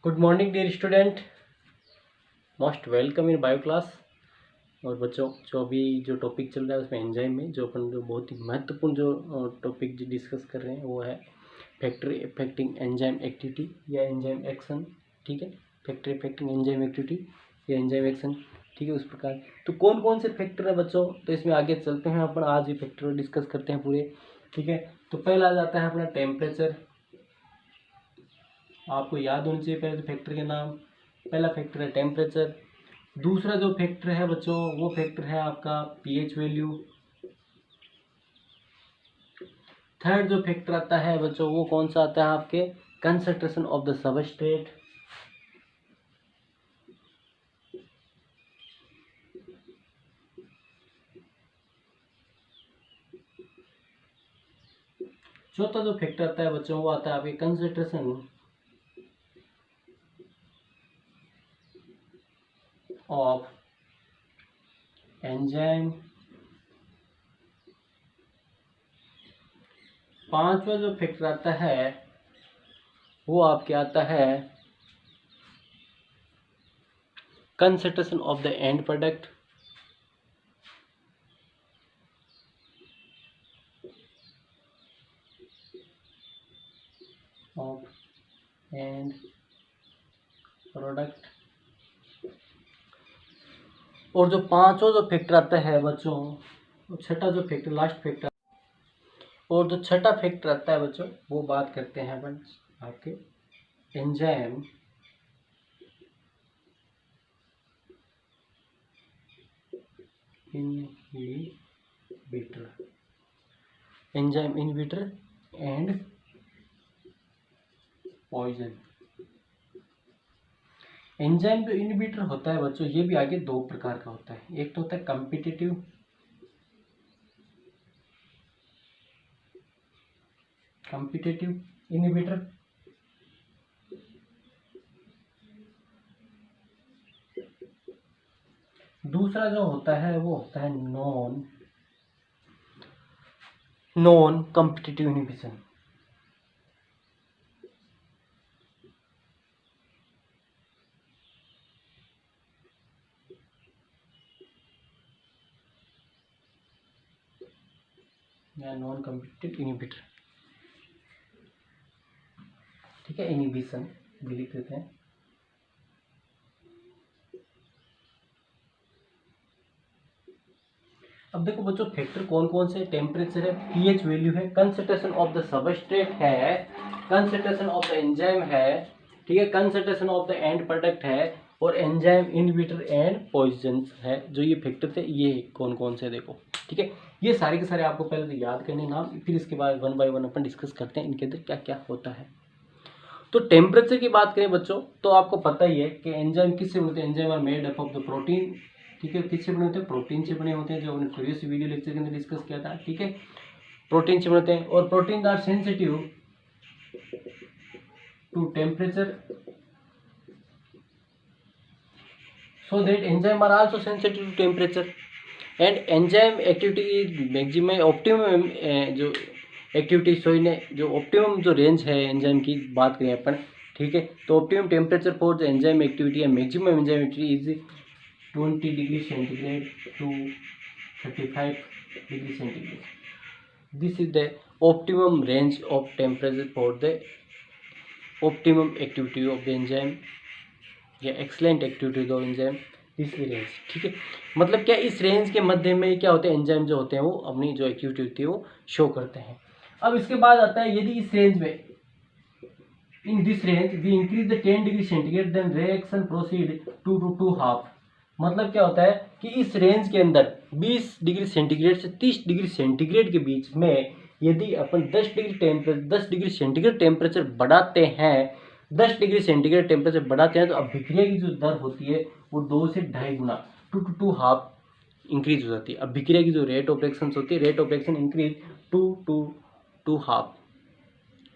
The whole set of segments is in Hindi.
Good morning dear student, most welcome in bio class. और बच्चों, जो अभी जो टॉपिक चल रहा है उसमें एंजाइम में जो अपन जो बहुत ही महत्वपूर्ण जो टॉपिक जो डिस्कस कर रहे हैं वो है फैक्टर इफेक्टिंग एंजाइम एक्टिविटी या एंजाइम एक्शन। ठीक है, फैक्टर इफेक्टिंग एंजाइम एक्टिविटी या एंजाइम एक्शन। ठीक है, उस प्रकार तो कौन कौन से फैक्टर है बच्चों, तो इसमें आगे चलते हैं अपन। आज ये फैक्टर डिस्कस करते हैं पूरे। ठीक है, तो पहला आ जाता है अपना टेम्परेचर। आपको याद होना चाहिए पहले तो फैक्टर के नाम। पहला फैक्टर है टेम्परेचर। दूसरा जो फैक्टर है बच्चों वो फैक्टर है आपका पीएच वैल्यू। थर्ड जो फैक्टर आता है बच्चों वो कौन सा आता है आपके कंसंट्रेशन ऑफ द सबस्ट्रेट। चौथा जो फैक्टर आता है बच्चों वो आता है आपके कंसंट्रेशन ऑफ एंजाइम। पांचवा जो फैक्टर आता है वो आपके आता है concentration of the end product. Of and product. और जो पांचवा जो फैक्टर आता है बच्चों, छठा जो फैक्टर लास्ट फैक्टर, और जो छठा फैक्टर आता है बच्चों वो बात करते हैं अपन आपके enzyme inhibitor. Enzyme inhibitor and poison. Enzyme जो इनहिबिटर होता है बच्चों ये भी आगे दो प्रकार का होता है। एक तो होता है कॉम्पिटिटिव इनहिबिटर। दूसरा जो होता है वो होता है नॉन कॉम्पिटिटिव इनहिबिशन। या नॉन कॉम्पिटिटिव इनहिबिटर। ठीक है, इनहिबिशन भी लिख देते हैं। अब देखो बच्चों फैक्टर कौन कौन से, टेम्परेचर है, पीएच वैल्यू है, कंसंट्रेशन ऑफ द सबस्ट्रेट है, कंसंट्रेशन ऑफ द एंजाइम है, ठीक है, concentration of the end product है, और एंजाइम इनहिबिटर एंड पॉइजन है। जो ये फैक्टर थे ये कौन कौन से देखो। ठीक है, ये सारे के सारे आपको पहले तो याद करने नाम, फिर इसके बाद one by one upon discuss करते हैं इनके अंदर क्या क्या होता है। तो टेम्परेचर की बात करें बच्चों तो आपको पता ही है कि एंजाइम किससे बनते हैं। Enzyme are made up of the protein. ठीक है, किससे बने होते हैं, प्रोटीन से बने होते हैं, जो हमने प्रीवियस वीडियो लेक्चर के अंदर डिस्कस किया था। ठीक है, प्रोटीन से बनते हैं, और protein are sensitive to temperature, so that enzyme are also sensitive to temperature, and enzyme activity is maximum optimum. जो एक्टिविटी सो ने जो ऑप्टिमम जो रेंज है एंजाइम की बात करें अपन। ठीक है, तो optimum temperature for the enzyme activity या maximum enzyme activity is 20 degree centigrade to 35 degree centigrade. This is the optimum range of temperature for the optimum activity of the enzyme या excellent activity of enzyme. This range, ठीक है, मतलब क्या इस रेंज के मध्य में क्या होते हैं एंजाइम जो होते हैं वो अपनी जो एक्टिविटी होती है वो शो करते हैं। अब इसके बाद आता है यदि इस रेंज में, in this range we increase the 10 degree centigrade then reaction proceed to half. मतलब क्या होता है कि इस रेंज के अंदर 20 डिग्री सेंटीग्रेड से 30 डिग्री सेंटीग्रेड के बीच में यदि अपन 10 डिग्री सेंटीग्रेड टेम्परेचर बढ़ाते हैं, 10 डिग्री सेंटीग्रेड टेम्परेचर बढ़ाते हैं तो अभिक्रिया की जो दर होती है वो 2 से 2.5 गुना टू हाफ इंक्रीज हो जाती है। अभिक्रिया की जो रेट ऑफ रिएक्शन होती है, rate of reaction increase to half.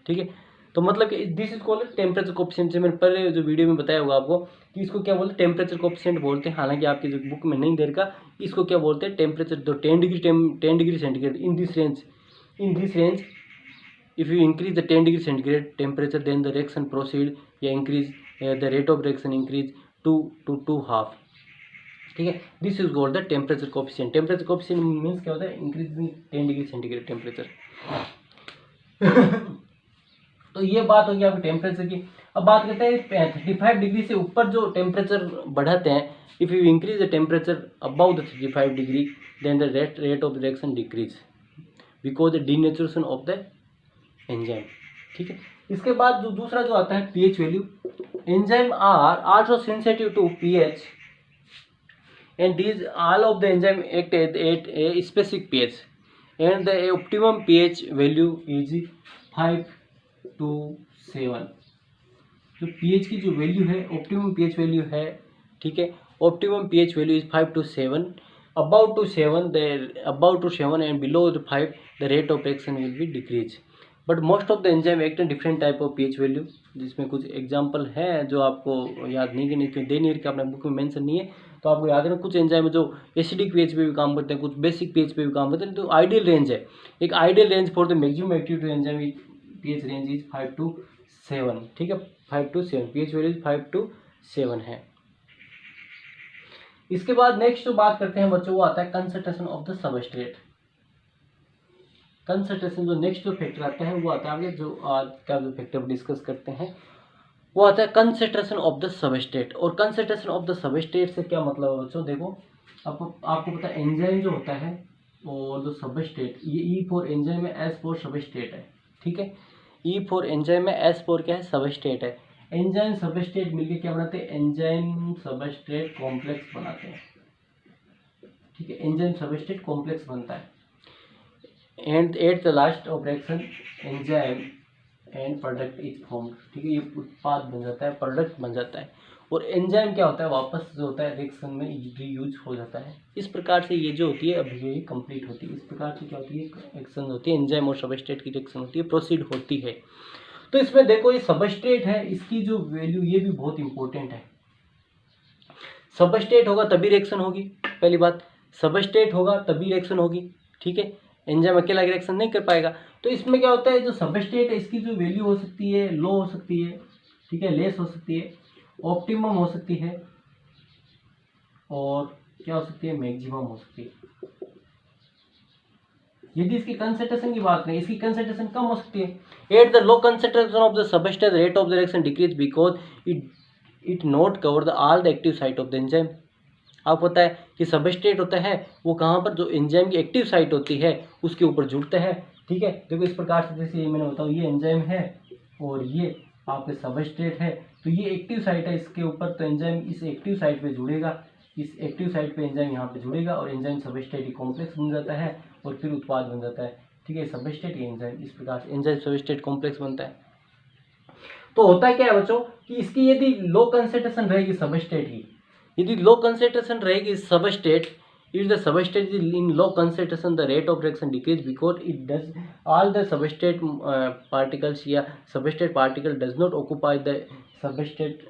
ठीक है, तो मतलब कि this is called temperature coefficient. से मैंने पहले जो वीडियो में बताया होगा आपको कि इसको क्या बोलते हैं, टेम्परेचर कोफिशिएंट बोलते हैं। हालांकि आपकी जो बुक में नहीं दे रखा, इसको क्या बोलते हैं, टेम्परेचर। तो 10 degree centigrade in this range if you increase the 10 degree centigrade temperature then the reaction proceed या increase the rate of reaction increase 2 ठीक है। This is called the temperature coefficient. Temperature coefficient means क्या होता है, इंक्रीजिंग 10 डिग्री सेंटीग्रेड टेम्परेचर। तो ये बात होगी आपकी टेम्परेचर की। अब बात करते हैं 35 डिग्री से ऊपर जो टेम्परेचर बढ़ाते हैं, if you increase the temperature above the 35 degree then the rate of reaction decrease because the denaturation of the enzyme. ठीक है। इसके बाद जो दूसरा जो आता है pH value. Enzyme are also sensitive to pH and these all of the enzyme act at a specific pH and the optimum pH value is 5 to 7। जो pH की जो वैल्यू है, ऑप्टिमम pH वैल्यू है, ठीक है, optimum pH value is 5 to 7। above to 7 and below the 5 the rate of reaction will be decrease but most of the enzyme act in different type of pH value, जिसमें कुछ एग्जांपल है जो आपको याद नहीं करनी, क्यों दे नहीं रखा अपने बुक में मेंशन नहीं है, तो आपको याद रखना कुछ एंजाइम जो एसिडिक पीएच पे भी काम करते हैं, कुछ बेसिक पीएच पे भी काम करते हैं। तो आइडियल रेंज है, एक ideal range for the maximum activity enzyme pH range is 5 to 7। ठीक है, 5 to 7 पीएच वैल्यू 5 to 7 है। इसके बाद नेक्स्ट जो बात करते हैं बच्चों, वो आता है concentration of the substrate. Concentration जो नेक्स्ट जो फैक्टर आता है वो आता है आगे जो आज का जो फैक्टर डिस्कस करते हैं वो आता है कंसंट्रेशन ऑफ द सबस्ट्रेट। और कंसंट्रेशन ऑफ द सबस्ट्रेट से क्या मतलब है बच्चों, देखो आपको पता है एंजाइम जो होता है और जो सबस्ट्रेट, ये ई फॉर एंजाइम है, एस फॉर सबस्ट्रेट है। ठीक है, ई फॉर एंजाइम है, एस फॉर क्या है, सबस्ट्रेट है। एंजाइम सबस्ट्रेट मिलकर क्या बनाते हैं, एंजाइम सबस्ट्रेट कॉम्प्लेक्स बनाते हैं। ठीक है, एंजाइम सबस्ट्रेट कॉम्प्लेक्स बनता है and at the last of reaction enzyme and product is formed. ठीक है, ये उत्पाद बन जाता है, प्रोडक्ट बन जाता है और एंजाइम क्या होता है, वापस जो होता है रिएक्शन में रीयूज हो जाता है। इस प्रकार से ये जो होती है अभिक्रिया कंप्लीट होती है। इस प्रकार से क्या होती है, रिएक्शन होती है, एंजाइम और सबस्ट्रेट की रिएक्शन होती है, प्रोसीड होती है। तो इसमें देखो ये सबस्ट्रेट है, इसकी जो वैल्यू ये भी बहुत इंपॉर्टेंट है। सबस्ट्रेट होगा तभी रिएक्शन होगी, पहली बात, सबस्ट्रेट होगा तभी रिएक्शन होगी। ठीक है, एंजाइम अकेला रिएक्शन नहीं कर पाएगा। तो इसमें क्या होता है, जो सबस्ट्रेट है इसकी जो वैल्यू हो सकती है लो हो सकती है, ठीक है, लेस हो सकती है, ऑप्टिमम हो सकती है और क्या हो सकती है, मैक्सिमम हो सकती है। यदि इसकी कंसंट्रेशन की बात करें, इसकी कंसंट्रेशन कम हो सकती है। At the low concentration of the substrate rate of the reaction decrease because it not cover the all the active site of the enzyme. आपको पता है कि सबस्ट्रेट होता है वो कहाँ पर, जो एंजाइम की एक्टिव साइट होती है उसके ऊपर जुड़ता है। ठीक है, देखो इस प्रकार से, जैसे मैंने बताऊँ ये एंजाइम है और ये आपके सबस्ट्रेट है, तो ये एक्टिव साइट है इसके ऊपर, तो एंजाइम इस एक्टिव साइट पे जुड़ेगा, इस एक्टिव साइट पे एंजाइम यहाँ पे जुड़ेगा और एंजाइम सबस्ट्रेट कॉम्प्लेक्स बन जाता है और फिर उत्पाद बन जाता है। ठीक है, सबस्ट्रेट एंजाइम, इस प्रकार से एंजाइम सबस्ट्रेट कॉम्प्लेक्स बनता है। तो होता क्या है बच्चों कि इसकी यदि लो कंसंट्रेशन रहेगी सबस्ट्रेट की, यदि लो कंसंट्रेशन रहेगी substrate, if the substrate is in low concentration the rate of reaction decrease because it does all the substrate particles या substrate particle does not occupy the substrate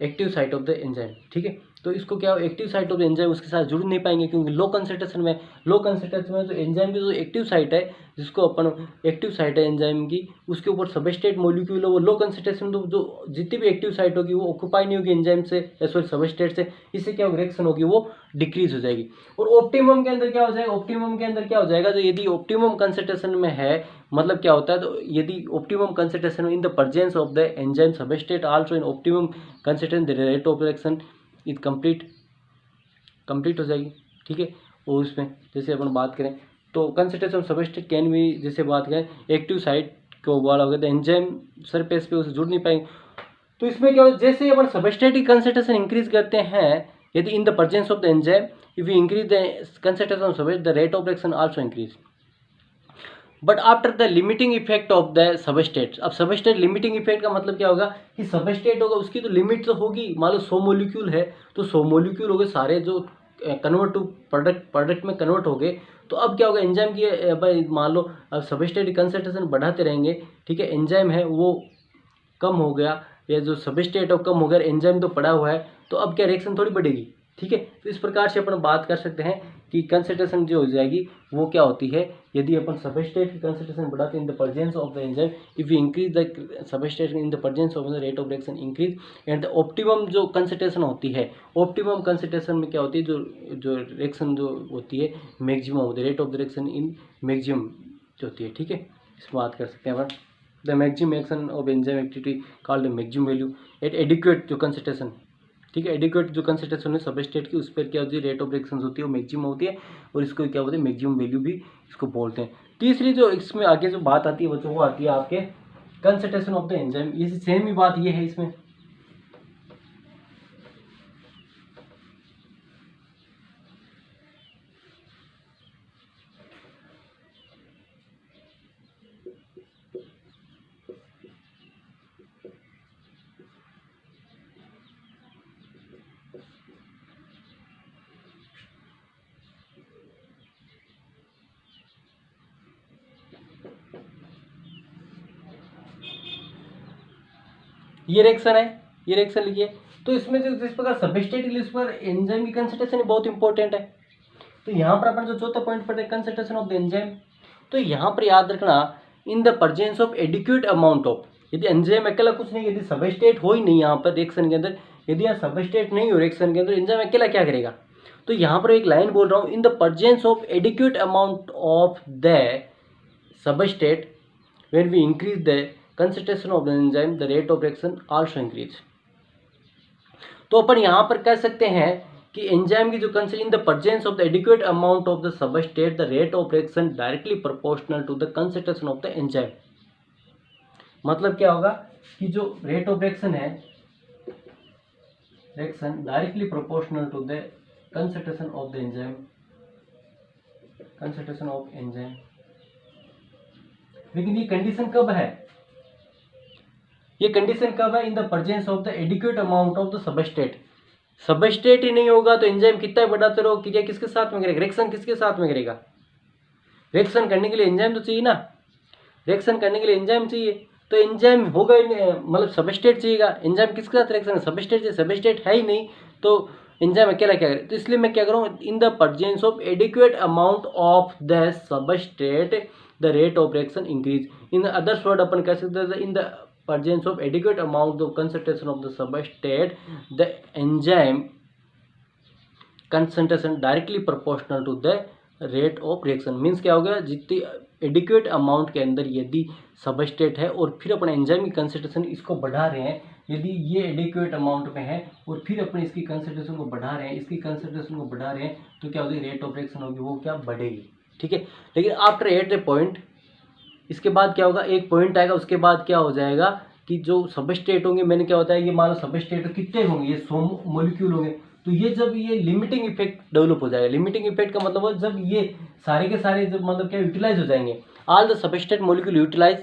active site of the enzyme. ठीक है, तो इसको क्या active site of the enzyme उसके साथ जुड़ नहीं पाएंगे क्योंकि लो कंसंट्रेशन में जो एंजाइम की जो एक्टिव साइट है, जिसको अपन एक्टिव साइट है एंजाइम की, उसके ऊपर सबस्ट्रेट मॉलिक्यूल है, वो लो कंसंट्रेशन, तो जो जितनी भी एक्टिव साइट होगी वो ऑक्यूपाई नहीं होगी एंजाइम से, सॉरी सबस्ट्रेट से, इससे क्या रिएक्शन होगी वो डिक्रीज हो जाएगी। और ऑप्टिमम के अंदर क्या हो जाएगा, ऑप्टिमम के अंदर क्या हो जाएगा, तो यदि ऑप्टिमम कंसंट्रेशन में है, मतलब क्या होता है, तो यदि optimum concentration in the presence of the enzyme substrate also in optimum concentration the rate of reaction is complete हो जाएगी। ठीक है, और उसमें जैसे अपन बात करें तो कंसंट्रेशन सबस्ट्रेट कैन भी, जैसे बात करें एक्टिव साइट को वाला होगा तो एंजाइम सरफेस पे उसे जुड़ नहीं पाएंगे। तो इसमें क्या हो, जैसे अपन सबस्ट्रेट की कंसंट्रेशन इंक्रीज करते हैं, यदि इन the presence of the enzyme if you increase the concentration of substrate the rate of reaction also increase but after the limiting effect of the substrate. अब सबस्ट्रेट लिमिटिंग इफेक्ट का मतलब क्या होगा कि सबस्ट्रेट होगा उसकी तो लिमिट तो होगी, मान लो 100 मॉलिक्यूल है तो 100 मॉलिक्यूल हो गए सारे जो कन्वर्ट टू प्रोडक्ट में कन्वर्ट हो गए। तो अब क्या होगा, एंजाइम की मान लो अब सबस्ट्रेट कंसंट्रेशन बढ़ाते रहेंगे, ठीक है, एंजाइम है वो कम हो गया या जो सबस्ट्रेट है कम हो गया, एंजाइम तो पड़ा हुआ है, तो अब क्या रिएक्शन थोड़ी बढ़ेगी। ठीक है, तो इस प्रकार से अपन बात कर सकते हैं कि कंसंट्रेशन जो हो जाएगी वो क्या होती है, यदि अपन सबस्ट्रेट की कंसंट्रेशन बढ़ाते हैं in the presence of the enzyme, if you increase the substrate in the presence of the rate of reaction increase and the optimum जो कंसंट्रेशन होती है, ऑप्टिमम कंसंट्रेशन में क्या होती है, जो जो रिएक्शन जो होती है maximum of the rate of the reaction in maximum जो होती है, ठीक है, इसमें बात कर सकते हैं अपन। The maximum action of enzyme activity called maximum value at adequate जो कंसंट्रेशन, ठीक है, एडिक्वेट जो कंसंट्रेशन है सबस्ट्रेट की, उस पर क्या होती है रेट ऑफ रिएक्शन होती है वो मैक्सिमम होती है, और इसको क्या बोलते हैं मैक्सिमम वैल्यू भी इसको बोलते हैं। तीसरी जो इसमें आगे जो बात आती है बच्चों वो आती है आपके कंसंट्रेशन ऑफ द एंजाइम, ये सेम ही बात ये है इसमें। ये रिएक्शन है, ये रिएक्शन लिखिए। तो इसमें जो जिस प्रकार सबस्ट्रेट लिस्ट पर एंजाइम की कंसंट्रेशन बहुत इंपॉर्टेंट है। तो यहाँ पर अपन जो चौथा पॉइंट पढ़ते हैं कंसंट्रेशन ऑफ द एंजाइम, तो यहाँ पर याद रखना इन the presence of adequate amount of, यदि एंजाइम अकेला कुछ नहीं, यदि सबस्ट्रेट हो ही नहीं यहाँ पर रिएक्शन के अंदर, यदि यहाँ सबस्ट्रेट नहीं हो रिएक्शन के अंदर, एंजाइम अकेला क्या करेगा। तो यहाँ पर एक लाइन बोल रहा हूँ, इन the presence of adequate amount of the substrate when we increase the concentration of the enzyme the rate of reaction also increase। तो अपन यहाँ पर कह सकते हैं कि एंजाइम की जो concentration in the presence of the adequate amount of the substrate the rate of reaction directly proportional to the concentration of the enzyme. मतलब क्या होगा कि जो रेट ऑफ रिएक्शन है, reaction directly proportional to the concentration of the enzyme, concentration of enzyme. लेकिन ये कंडीशन कब है, ये कंडीशन कब है, in the presence of the adequate amount of the substrate. Substrate ही नहीं होगा तो एंजाइम कितना बढ़ाते रहो, क्रिया किसके साथ में करेगा, रिएक्शन किसके साथ में करेगा। रिएक्शन करने के लिए एंजाइम तो चाहिए ना, रिएक्शन करने के लिए एंजाइम चाहिए, तो एंजाइम होगा मतलब सबस्ट्रेट चाहिएगा, एंजाइम किसके साथ रिएक्शन, सबस्ट्रेट चाहिए, सबस्ट्रेट है ही नहीं तो एंजाइम अकेला क्या करे। तो इसलिए मैं क्या करूँ, in the presence of adequate amount of the substrate the rate of reaction increase. In others word अपन कह सकते हैं in the presence of adequate amount of concentration of the substrate the enzyme concentration directly proportional to the rate of reaction। Means क्या हो गया, जितनी एडिक्वेट अमाउंट के अंदर यदि सबस्ट्रेट है और फिर अपने एंजाइम की कंसंट्रेशन इसको बढ़ा रहे हैं, यदि ये एडिक्वेट अमाउंट में है और फिर अपने इसकी कंसंट्रेशन को बढ़ा रहे हैं, इसकी कंसंट्रेशन को बढ़ा रहे हैं, तो क्या होगी रेट ऑफ रिएक्शन होगी वो क्या बढ़ेगी, ठीक है। लेकिन आफ्टर एट ए पॉइंट, इसके बाद क्या होगा, एक पॉइंट आएगा, उसके बाद क्या हो जाएगा कि जो सबस्ट्रेट होंगे, मैंने क्या होता है ये मान लो सबस्ट्रेट कितने होंगे, ये 100 मॉलिक्यूल होंगे, तो ये जब ये लिमिटिंग इफेक्ट डेवलप हो जाएगा। लिमिटिंग इफेक्ट का मतलब है जब ये सारे के सारे जब मतलब क्या यूटिलाइज हो जाएंगे, all the substrate molecule utilize,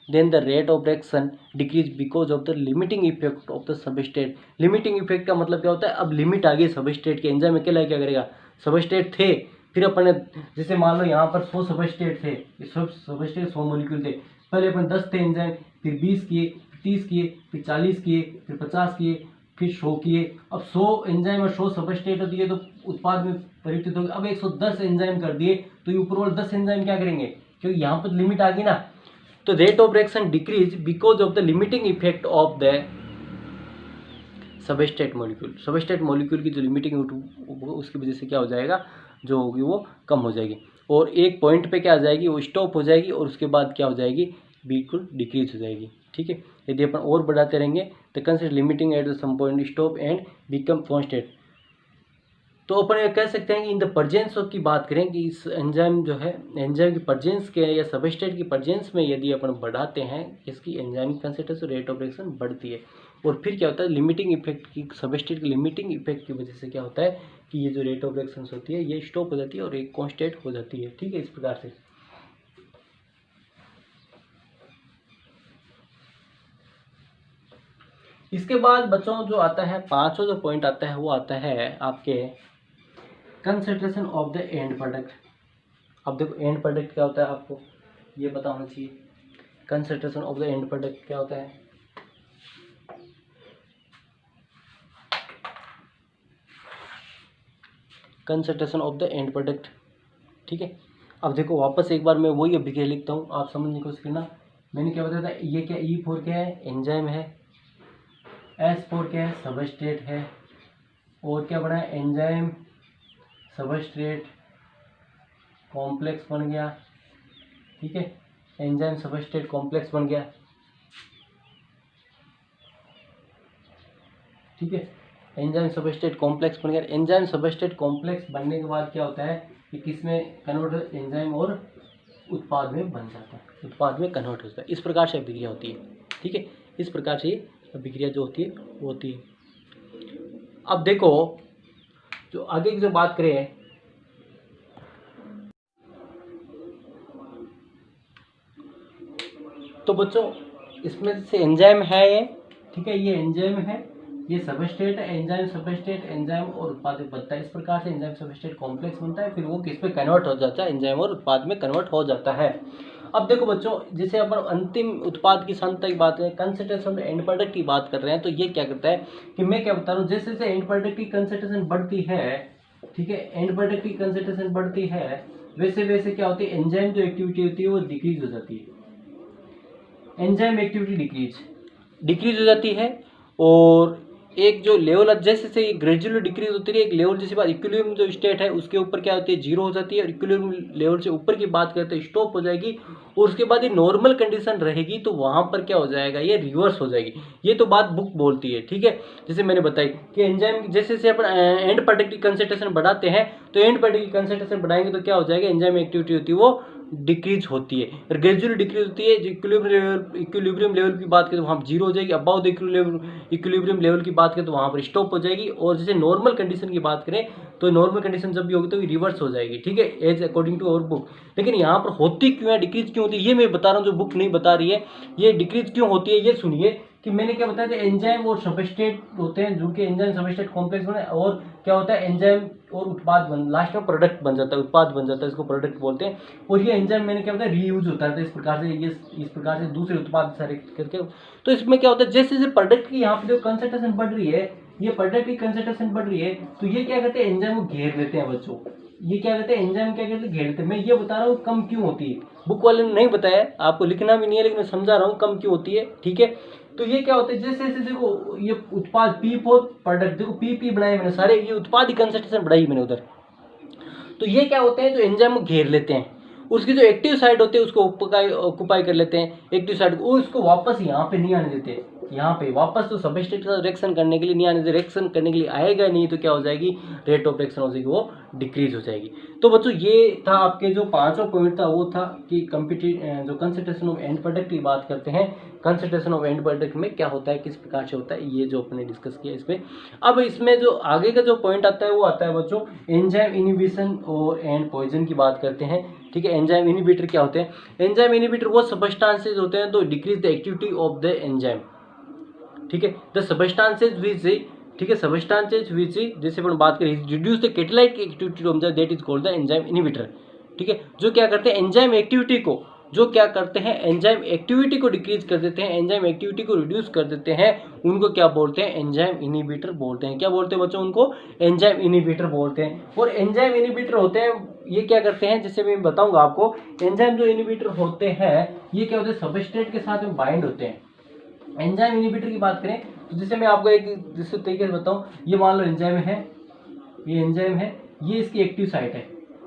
then the rate of reaction decrease because of the limiting effect of the substrate. Limiting effect का मतलब क्या होता है, अब लिमिट आ गई सबस्ट्रेट के, एंजाइम अकेला क्या करेगा, सबस्ट्रेट थे, फिर अपन जैसे मान लो यहाँ पर 100 सबस्ट्रेट थे, 100 मॉलिक्यूल थे, पहले अपन 10 थे एंजाइम, फिर 20 किए, फिर 30 किए, फिर 40 किए, फिर 50 किए, फिर 100 किए। अब 100 एंजाइम और 100 सबस्ट्रेट दिए तो उत्पाद में परिवर्तित हो गए। अब 110 एंजाइम कर दिए तो ये ऊपर वाले 10 एंजाइम क्या करेंगे, क्योंकि यहाँ पर लिमिट आ गई ना, तो rate of reaction decrease because of the limiting effect of the substrate molecule. Substrate molecule की जो लिमिटिंग उसकी वजह से क्या हो जाएगा, जो होगी वो कम हो जाएगी, और एक पॉइंट पे क्या आ जाएगी, वो स्टॉप हो जाएगी, और उसके बाद क्या हो जाएगी, बिल्कुल डिक्रीज हो जाएगी, ठीक है। यदि अपन और बढ़ाते रहेंगे तो consider limiting at the some point stop and become constant. तो अपन ये कह सकते हैं कि इन द प्रेजेंस की बात करें कि इस एंजाइम जो है, एंजाइम की प्रेजेंस के या सबस्ट्रेट की प्रेजेंस में यदि अपन बढ़ाते हैं इसकी enzyme concentration, rate of reaction बढ़ती है, और फिर क्या होता है, लिमिटिंग इफेक्ट की, सबस्ट्रेट की लिमिटिंग इफेक्ट की वजह से क्या होता है कि ये जो रेट ऑफ रिएक्शन होती है ये स्टॉप हो जाती है और एक कांस्टेंट हो जाती है, ठीक है, इस प्रकार से। इसके बाद बच्चों जो आता है, पांचवा जो पॉइंट आता है वो आता है आपके concentration of the end product. अब देखो एंड प्रोडक्ट क्या होता है आपको ये पता होना चाहिए। Concentration of the end product क्या होता है, concentration of the end product. ठीक है, अब देखो वापस एक बार मैं वही अभिक्रिया लिखता हूँ, आप समझने की कोशिश करना। मैंने क्या बताया था, ये क्या E4 क्या है, एंजाइम है, S4 क्या है, सबस्ट्रेट है, और क्या बना है, एंजाइम सबस्ट्रेट कॉम्प्लेक्स बन गया। ठीक है, एंजाइम सबस्ट्रेट कॉम्प्लेक्स बन गया। ठीक है, एंजाइम सबस्ट्रेट कॉम्प्लेक्स बन गया। एंजाइम सबस्ट्रेट कॉम्प्लेक्स बनने के बाद क्या होता है कि किस में कन्वर्ट, एंजाइम और उत्पाद में बन जाता है, उत्पाद में कन्वर्ट होता है। इस प्रकार से अभिक्रिया होती है। ठीक है, इस प्रकार से अभिक्रिया जो होती है वो होती है। अब देखो जो आगे की जो बात करें, तो बच्चों इसमें से एंजाइम है ये। ठीक है, ये एंजाइम है, ये सबस्ट्रेट है, एंजाइम सबस्ट्रेट, एंजाइम और उत्पाद बनता है। इस प्रकार से एंजाइम सबस्ट्रेट कॉम्प्लेक्स बनता है, फिर वो किस पे कन्वर्ट हो जाता है, एंजाइम और उत्पाद में कन्वर्ट हो जाता है। अब देखो बच्चों, जैसे अपन अंतिम उत्पाद की सांद्रता की बात करें, कंसंट्रेशन एंड प्रोडक्ट की बात कर रहे हैं, तो ये क्या करता है कि मैं क्या बता रहा हूँ, जैसे जैसे एंड प्रोडक्ट की कंसंट्रेशन बढ़ती है, ठीक है, एंड प्रोडक्ट की कंसंट्रेशन बढ़ती है, वैसे वैसे क्या होती है, एंजाइम जो एक्टिविटी होती है वो डिक्रीज हो जाती है। एंजाइम एक्टिविटी डिक्रीज हो जाती है, और एक जो लेवल जैसे जैसे ग्रेजुअली डिक्रीज होती है, एक लेवल जैसे बात इक्विलिब्रियम जो स्टेट है उसके ऊपर क्या होती है, जीरो हो जाती है, और इक्विलिब्रियम लेवल से ऊपर की बात करते हैं स्टॉप हो जाएगी, और उसके बाद ये नॉर्मल कंडीशन रहेगी, तो वहाँ पर क्या हो जाएगा, ये रिवर्स हो जाएगी। ये तो बात बुक बोलती है। ठीक है, जैसे मैंने बताई कि एंजाइम जैसे जैसे अपन एंड प्रोडक्ट की कंसंट्रेशन बढ़ाते हैं, तो एंड प्रोडक्ट की कंसंट्रेशन बढ़ाएंगे तो क्या हो जाएगा, एंजाइम एक्टिविटी होती है वो डिक्रीज होती है, और ग्रेजुअली डिक्रीज होती है। जो इक्विलिब्रियम लेवल की बात करें तो वहाँ जीरो हो जाएगी, अबाउ द इक्विलिब्रियम लेवल की बात करें तो वहाँ पर स्टॉप हो जाएगी, और जैसे नॉर्मल कंडीशन की बात करें तो नॉर्मल कंडीशन जब भी होगी तो रिवर्स हो जाएगी। ठीक है, as according to our book. लेकिन यहाँ पर होती क्यों है, डिक्रीज क्यों होती है, ये मैं बता रहा हूँ, जो बुक नहीं बता रही है। ये डिक्रीज क्यों होती है ये सुनिए, कि मैंने क्या बताया था, एंजाइम और सबस्ट्रेट होते हैं, जो कि एंजाइम सबस्ट्रेट कॉम्प्लेक्स बने, और क्या होता है, एंजाइम और उत्पाद बन, लास्ट में प्रोडक्ट बन जाता है, उत्पाद बन जाता है, इसको प्रोडक्ट बोलते हैं। और ये एंजाइम मैंने क्या बताया, रीयूज होता है, तो इस प्रकार से ये इस प्रकार से दूसरे उत्पाद सारे करके, तो इसमें क्या होता है, जैसे जैसे प्रोडक्ट की यहाँ पे जो कंसंट्रेशन बढ़ रही है, ये प्रोडक्ट की कंसंट्रेशन बढ़ रही है, तो ये क्या करते हैं, एंजाइम को घेर लेते हैं बच्चों। ये क्या कहते हैं, एंजाइम क्या कहते हैं, घेर लेते हैं। मैं ये बता रहा हूँ कम क्यों होती है, बुक वाले ने नहीं बताया, आपको लिखना भी नहीं है, लेकिन मैं समझा रहा हूँ कम क्यों होती है। ठीक है, तो ये क्या होता है, जैसे जैसे देखो ये उत्पाद P4 प्रोडक्ट, देखो P बनाए मैंने सारे, ये उत्पाद की कंसंट्रेशन बढ़ाई मैंने उधर, तो ये क्या होते हैं, जो एंजाइम को घेर लेते हैं, उसकी जो एक्टिव साइट होती है उसको ऑक्युपाई कर लेते हैं, एक्टिव साइट को, उसको वापस यहाँ पे नहीं आने देते, यहाँ पे वापस तो सबस्ट्रेट का रिएक्शन करने के लिए नहीं आने देते, रिएक्शन करने के लिए आएगा नहीं, तो क्या हो जाएगी, रेट ऑफ रिएक्शन हो जाएगी, वो डिक्रीज हो जाएगी। तो बच्चों ये था आपके जो पांचवा पॉइंट था, वो था कि जो कंसंट्रेशन ऑफ एंड प्रोडक्ट की बात करते हैं, कंसंट्रेशन ऑफ एंड प्रोडक्ट में क्या होता है, किस प्रकार से होता है, ये जो अपने डिस्कस किया इस पे। अब इसमें जो आगे का जो पॉइंट आता है वो आता है बच्चों, एंजाइम इनहिबिशन और एंड पॉइजन की बात करते हैं। ठीक है, एंजाइम इनहिबिटर क्या होते हैं, एंजाइम इनहिबिटर वो सबस्टांसेस होते हैं तो decrease the activity of the enzyme. ठीक है, द सबस्टांसेस विच, ठीक है, सबस्टांसेस विच, जैसे अपन बात करें, reduce the catalytic activity of the, that is called the enzyme inhibitor. ठीक है, जो क्या करते हैं, एंजाइम एक्टिविटी को, जो क्या करते हैं, एंजाइम एक्टिविटी को डिक्रीज कर देते हैं, एंजाइम एक्टिविटी को रिड्यूस कर देते हैं, उनको क्या बोलते हैं, एंजाइम इनहिबिटर बोलते हैं। क्या बोलते हैं बच्चों, उनको एंजाइम इनहिबिटर बोलते हैं। और एंजाइम इनहिबिटर होते हैं, ये क्या करते हैं, जैसे मैं बताऊंगा आपको, एंजाइम जो इनहिबिटर होते हैं ये क्या होते हैं, सबस्ट्रेट के साथ में बाइंड होते हैं। एंजाइम इनहिबिटर की बात करें तो जैसे मैं आपको एक दूसरे तरीके से बताऊं, ये मान लो एंजाइम है, ये एंजाइम है, ये इसकी एक्टिव साइट है,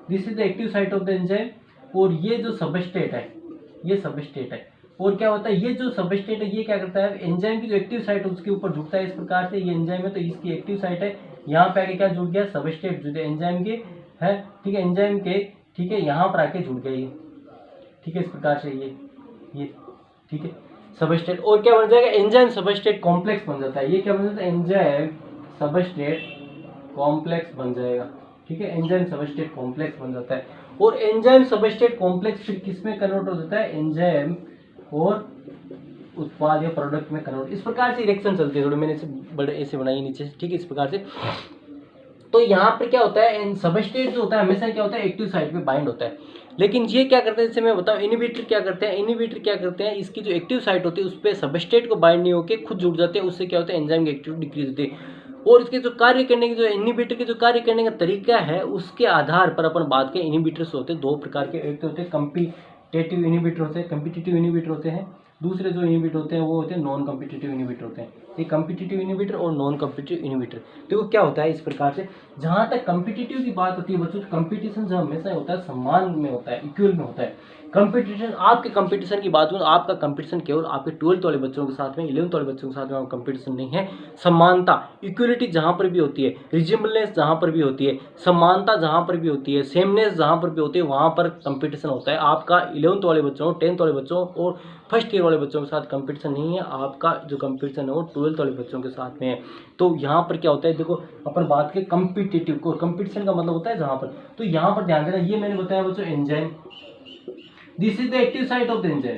this is the active site of the enzyme, और ये जो सबस्ट्रेट है, ये सबस्ट्रेट है, और क्या होता है, ये जो सबस्ट्रेट है ये क्या करता है, एंजाइम की जो एक्टिव साइट है उसके ऊपर झुकता है। इस प्रकार से ये एंजाइम है तो इसकी एक्टिव साइट है, यहाँ पे आके क्या जुड़ गया, सबस्ट्रेट जुड़ गया एंजाइम के, है, ठीक है, एंजाइम के, ठीक है, यहाँ पर आके जुड़ गया ये, ठीक है, इस प्रकार से ये, ठीक है, सबस्ट्रेट, और क्या बन जाएगा, एंजाइम सबस्ट्रेट कॉम्प्लेक्स बन जाता है। ये क्या बन जाता है, एंजाइम सबस्ट्रेट कॉम्प्लेक्स बन जाएगा। ठीक है, एंजाइम सबस्ट्रेट कॉम्प्लेक्स बन जाता है, और एंजाइम सबस्ट्रेट कॉम्प्लेक्स फिर किस में कन्वर्ट हो जाता है, एंजाइम और उत्पाद या प्रोडक्ट में कन्वर्ट। इस प्रकार से रिएक्शन चलती है, थोड़ी मैंने इसे बड़े ऐसे बनाई नीचे से, ठीक है, इस प्रकार से। तो यहाँ पर क्या होता है, सबस्ट्रेट जो होता है हमेशा क्या होता है, एक्टिव साइट पे बाइंड होता है। लेकिन ये क्या करते हैं, जैसे मैं बताऊँ, इनहिबिटर क्या करते हैं, इनहिबिटर क्या करते हैं, इसकी जो एक्टिव साइट होती है उस पर सबस्ट्रेट को बाइंड नहीं होकर खुद जुड़ जाते हैं, उससे क्या होता है, एंजाइम की एक्टिविटी डिक्रीज होती है। और इसके जो कार्य करने की, जो इनहिबिटर के जो कार्य करने का तरीका है, उसके आधार पर अपन बात करें। इनहिबिटर्स होते हैं दो प्रकार के, एक तो होते हैं कम्पिटिटिव इनहिबिटर होते हैं, कम्पिटिटिव इनहिबिटर होते हैं। दूसरे जो इनहिबिटर होते हैं वो होते हैं नॉन कम्पिटिटिव इनहिबिटर होते हैं। ये कम्पिटिटिव इनहिबिटर और नॉन कम्पिटिटिव इनहिबिटर, देखो क्या होता है इस प्रकार से। जहां तक कम्पिटिटिव की बात होती है बच्चों, कंपटीशन जो हमेशा होता है सम्मान में होता है, इक्वल में होता है। कंपटीशन, आपके कंपटीशन की बात करूँ, आपका कंपटीशन केवल आपके 12th वाले बच्चों के साथ में, 11th वाले बच्चों के साथ में कंपटीशन नहीं है। समानता, इक्वलिटी जहाँ पर भी होती है, रिजनेबलनेस जहाँ पर भी होती है, समानता जहाँ पर भी होती है, सेमनेस जहाँ पर भी होती है, वहाँ पर कंपटीशन होता है। आपका 11th वाले बच्चों, 10th वाले बच्चों और फर्स्ट ईयर वाले बच्चों के साथ कंपटीशन नहीं है। आपका जो कंपटीशन है वो 12th वाले बच्चों के साथ में है। तो यहाँ पर क्या होता है, देखो अपन बात के कम्पिटिटिव को, कंपटीशन का मतलब होता है जहाँ पर, तो यहाँ पर ध्यान देना, ये मैंने बताया बच्चों enzyme, this is the active site of the enzyme,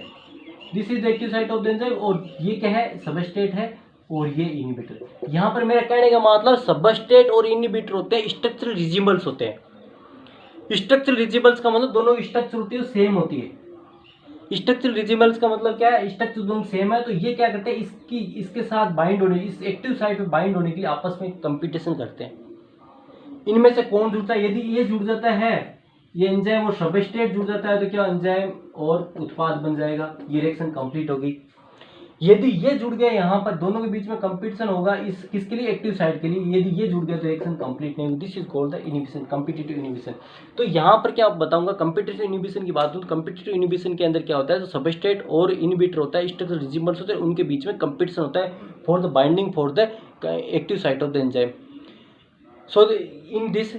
this is the active site of the enzyme, और ये क्या है, सबस्ट्रेट है, और ये इनहिबिटर। यहाँ पर मेरा कहने का मतलब सबस्ट्रेट और इनहिबिटर होते हैं स्ट्रक्चरल रिजिबल्स होते हैं। स्ट्रक्चरल रिजिबल्स का मतलब दोनों स्ट्रक्चर होती है सेम होती है। स्ट्रक्चरल रिजिबल्स का मतलब क्या है, स्ट्रक्चर दोनों सेम है, तो ये क्या करते हैं, इसके साथ बाइंड होने, इस एक्टिव साइट पे बाइंड होने के लिए आपस में कंपटीशन करते हैं। इनमें से कौन जुड़ता है, यदि ये जुड़ जाता है, ये एंजाइम और सबस्ट्रेट जुड़ जाता है, तो क्या एंजाइम और उत्पाद बन जाएगा, ये रिएक्शन कंप्लीट होगी। यदि ये जुड़ गए, यहाँ पर दोनों के बीच में कंपटीशन होगा, इस किसके लिए, एक्टिव साइड के लिए, यदि ये जुड़ गया तो रिएक्शन कंप्लीट नहीं होगी। This is called the inhibition, competitive inhibition. तो यहाँ पर क्या बताऊंगा, कम्पिटिटिव इनहिबिशन की बात करूँ, कम्पिटिटिव इनहिबिशन के अंदर क्या होता है, जो सबस्ट्रेट और इनहिबिटर होता है, स्ट्रक्चरल रिजिबल्स होते हैं, उनके बीच में कंपटीशन होता है for the binding for the active site of the enzyme. So in this,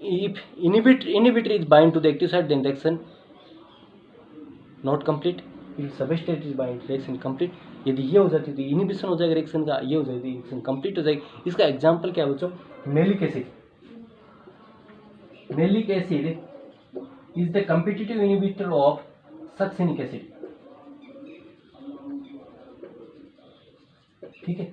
if inhibitor is bind to the active site, then reaction not complete. If substrate is bind, reaction complete. यदि ये हो जाती है तो इनहिबिशन हो जाएगा रिएक्शन का, ये हो जाएगी रिएक्शन कंप्लीट हो जाएगी। इसका एग्जांपल क्या है बच्चों, malic acid. Malic acid is the competitive inhibitor of succinic acid. ठीक है,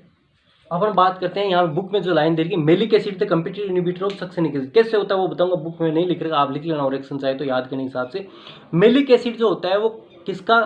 अपन बात करते हैं, यहाँ बुक में जो लाइन दे रही है, malic acid the competitive inhibitor of succinic acid, कैसे होता है वो बताऊंगा, बुक में नहीं लिख रहा, आप लिख लेना रिएक्शन चाहे तो याद करने के हिसाब से। मैलिक एसिड जो होता है वो किसका,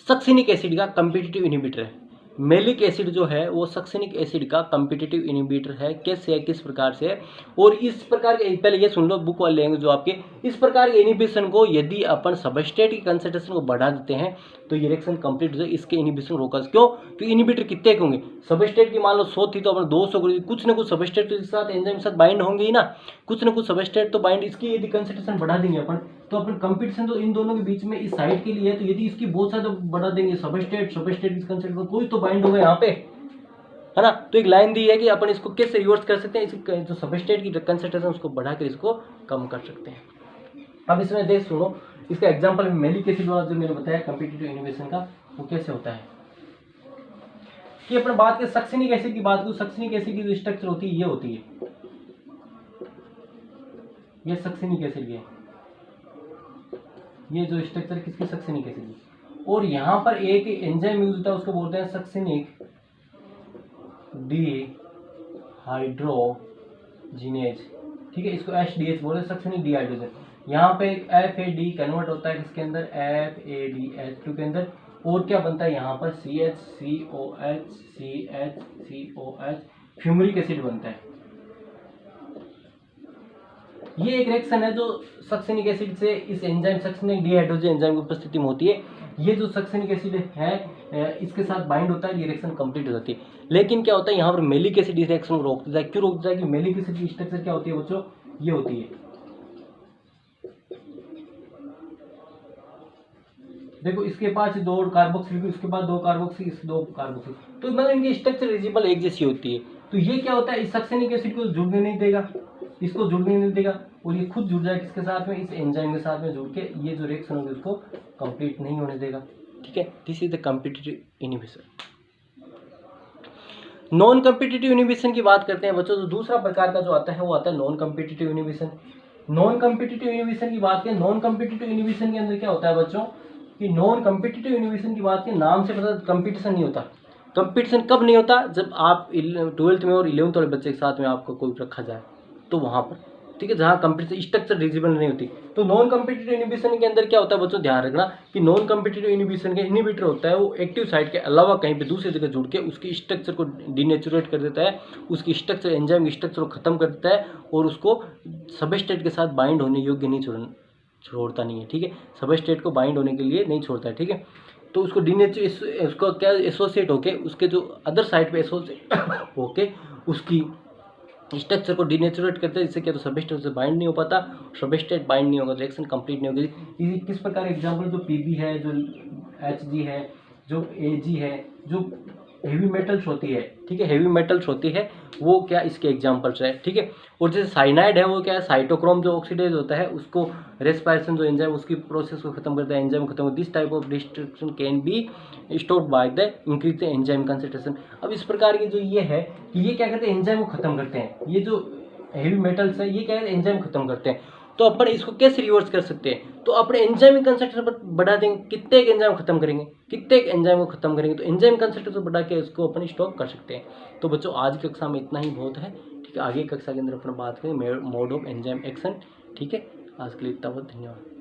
सक्सिनिक एसिड का कम्पिटिटिव इनहिबिटर है। मैलिक एसिड जो है वो सक्सिनिक एसिड का कम्पिटिटिव इनहिबिटर है। कैसे है, किस प्रकार से है, और इस प्रकार के, पहले ये सुन लो, बुक वाले लेंगे जो आपके, इस प्रकार के इनहिबिशन को यदि अपन सबस्ट्रेट की कंसंट्रेशन को बढ़ा देते हैं तो ये रिएक्शन कंप्लीट हो जाए, इसके इनहिबिशन रोका। क्यों, क्योंकि इनहिबिटर कितने के होंगे, सबस्ट्रेट की मान लो 100 थी तो अपन 200 कर दी, कुछ ना कुछ सबस्ट्रेट तो इसके साथ एंजाइम के साथ बाइंड होंगे ही ना, कुछ ना कुछ सबस्ट्रेट तो बाइंड, इसकी यदि कंसंट्रेशन बढ़ा देंगे अपन, तो अपन कंपटीशन तो इन दोनों के बीच में इस साइड के लिए है, तो यदि इसकी बहुत ज्यादा बढ़ा देंगे सबस्ट्रेट की कंसंट्रेशन, कोई तो बाइंड होगा यहाँ पे, है ना। तो एक लाइन दी है कि अपन इसको कैसे रिवर्स कर सकते हैं, इसकी जो सबस्ट्रेट की कंसंट्रेशन उसको बढ़ाकर इसको कम कर सकते हैं। अब इसमें देख सुनो, इसका एग्जांपल मैलिक एसिड वाला जो मैंने बताया कम्पिटिटिव इनहिबिशन का, वो कैसे होता है कि अपन बात के सक्सिनिक एसिड की बात करूं, सक्सिनिक एसिड की जो स्ट्रक्चर होती है ये होती है, ये सक्सिनिक एसिड है, ये जो स्ट्रक्चर किसकी, सक्सिनिक एसिड की, और यहाँ पर एक एंजाइम यूज होता है, उसको बोलते हैं सक्सिनिक डिहाइड्रोजिनेज। ठीक है, इसको HDH बोलते हैं, सक्सिनिक डिहाइड्रोजन। यहाँ पे FAD कन्वर्ट होता है किसके अंदर, FADH2 के अंदर, और क्या बनता है यहाँ पर CH फ्यूमरिक एसिड बनता है। ये एक रिएक्शन है जो सक्सिनिक एसिड से इस एंजाइम सक्सिनिक डिहाइड्रोजन एंजाइम की उपस्थिति में होती है। ये जो सक्सिनिक एसिड है इसके साथ बाइंड होता है, ये रिएक्शन कंप्लीट हो जाती है। लेकिन क्या होता है यहाँ पर मैलिक एसिड इस रिएक्शन को रोक देता है। क्यों रोक देता है, कि मैलिक एसिड की स्ट्रक्चर क्या होती है बच्चों, ये होती है, देखो इसके पास 2 कार्बोक्सिल, उसके बाद 2 कार्बोक्सिल, 2 कार्बोक्सिल, तो मतलब इनकी स्ट्रक्चर रिजिबल एक जैसी होती है। तो ये क्या होता है, इस सक्सिनिक एसिड को जुड़ने नहीं देगा, इसको जुड़ने नहीं देगा, और ये खुद जुड़ जाएगा किसके साथ में, इस एंजाइम के साथ में जुड़ के ये जो रिएक्शन होगी उसको कंप्लीट नहीं होने देगा। ठीक है, this is the competitive inhibition. Non competitive inhibition की बात करते हैं बच्चों, तो दूसरा प्रकार का जो आता है वो आता है non competitive inhibition. Non competitive inhibition की बात करें, नॉन कम्पिटिटिव इनहिबिशन के अंदर क्या होता है बच्चों, कि नॉन कम्पिटिटिव इनहिबिशन की बात करें, नाम से पता कंपटीशन नहीं होता। कंपटीशन कब नहीं होता, जब आप 12th में और 11th वाले बच्चे के साथ में आपको कोई रखा जाए तो वहाँ पर ठीक है, जहाँ कम्पिटिटिव स्ट्रक्चर डिजिबल नहीं होती। तो नॉन कम्पिटिटिव इनहिबिशन के अंदर क्या होता है बच्चों, ध्यान रखना कि नॉन कम्पिटिटिव इनहिबिशन के इनहिबिटर होता है वो एक्टिव साइट के अलावा कहीं पे दूसरी जगह जुड़ के उसकी स्ट्रक्चर को डिनेचुरेट कर देता है, उसकी स्ट्रक्चर एंजाइम स्ट्रक्चर को खत्म कर देता है और उसको सबस्ट्रेट के साथ बाइंड होने योग्य नहीं छोड़ता नहीं है, ठीक है, सबस्ट्रेट को बाइंड होने के लिए नहीं छोड़ता है, ठीक है। तो उसको उसको क्या एसोसिएट होके उसके जो अदर साइड पे एसोसिएट होके उसकी स्ट्रक्चर को डिनेचुरेट करते हैं, जिससे क्या तो सबस्ट्रेट से बाइंड नहीं हो पाता, सबस्ट्रेट बाइंड नहीं होगा, रिएक्शन कंप्लीट नहीं होगी। ये किस प्रकार एग्जांपल जो पीबी है, जो एचजी है, जो एजी है, जो हेवी मेटल्स होती है, ठीक है, हेवी मेटल्स होती है वो क्या इसके एग्जांपल्स है, ठीक है। और जैसे साइनाइड है वो क्या है, साइटोक्रोम जो ऑक्सीडेज होता है उसको रेस्पिरेशन जो एंजाइम उसकी प्रोसेस को खत्म करता है, एंजाइम खत्म होता है। This type of destruction can be stopped by the increase the enzyme concentration. अब इस प्रकार की जो ये है कि ये क्या करते हैं, एंजाइम को खत्म करते हैं, ये जो हेवी मेटल्स है ये क्या है एंजाइम खत्म करते हैं। तो अपन इसको कैसे रिवर्स कर सकते हैं, तो अपने एंजाइम कंसंट्रेशन बढ़ा देंगे, कितने एक एंजाइम खत्म करेंगे, कितने एक एंजाइम को खत्म करेंगे, तो एंजाइम कंसंट्रेशन बढ़ा के इसको अपन स्टॉप कर सकते हैं। तो बच्चों आज की कक्षा में इतना ही बहुत है, ठीक है, आगे कक्षा के अंदर अपन बात करेंगे मोड ऑफ एंजाइम एक्शन, ठीक है। आज के लिए इतना बहुत, धन्यवाद।